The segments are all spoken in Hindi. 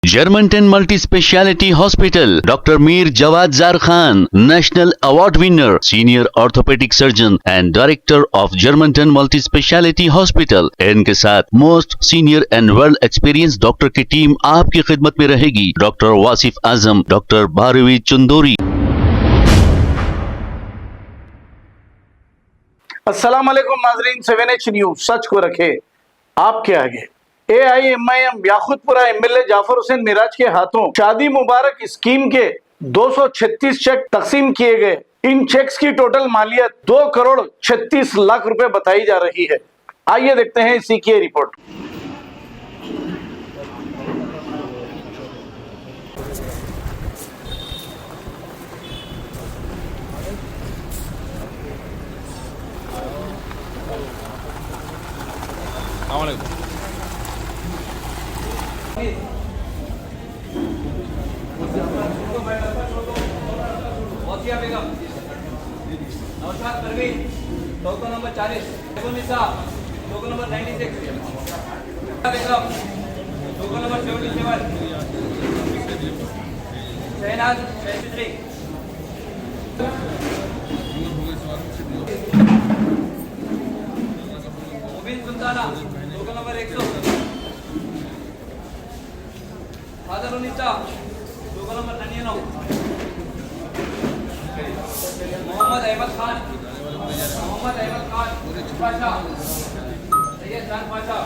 Germantown Multi Speciality Hospital, Dr. Mir Jawad Zar Khan, National Award winner, Senior Orthopedic Surgeon and Director of Germantown Multi Speciality Hospital। इनके साथ most senior and world experience doctor की टीम आपकी खिदमत में रहेगी। Doctor Wasif Azam, doctor Bharvi Chandori. अस्सलाम वालेकुम नाजरीन, 7H न्यूज सच को रखे आपके आगे। AIMIM याकुतपुरा MLA जाफर हुसैन मिराज के हाथों शादी मुबारक स्कीम के 236 चेक तकसीम किए गए। इन चेक्स की टोटल मालियत 2 करोड़ 36 लाख रुपए बताई जा रही है। आइए देखते हैं इसी की रिपोर्ट। नमस्कार Parveen, token number 40, Nisa token number 96, Begum token number 77, Shahnaz 73, Mubeen Sultana token number 100, फादर Unnisa token number 99, Mohammed Ahmed Khan Pasha, Syed Khan Pasha.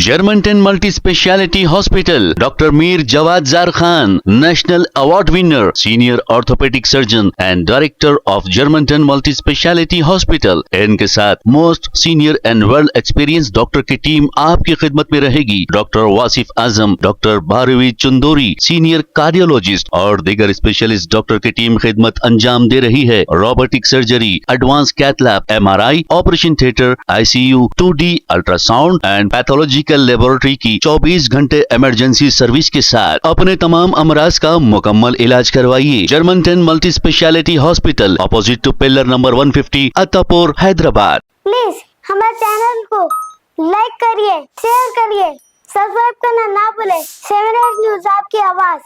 Germantown Multi Speciality Hospital, Dr. Mir Jawad Zar Khan, National Award winner, Senior Orthopedic Surgeon and Director of Germantown Multi Speciality Hospital। इनके साथ most senior and world experience doctor की टीम आपकी खिदमत में रहेगी। Doctor Wasif Azam, doctor Bharvi Chandori, senior cardiologist और दीगर स्पेशलिस्ट डॉक्टर की टीम खिदमत अंजाम दे रही है। Robotic surgery, advance cath lab, MRI, operation theatre, ICU, 2D ultrasound and pathological laboratory की 24 घंटे इमरजेंसी सर्विस के साथ अपने तमाम अमराज का मुकम्मल इलाज करवाइए। Germanten multi speciality hospital, opposite to pillar number 150, Attapur, Hyderabad. Please हमारे चैनल को लाइक करिए, शेयर करिए, सब्सक्राइब करना ना भूले। 7H न्यूज आपकी आवाज।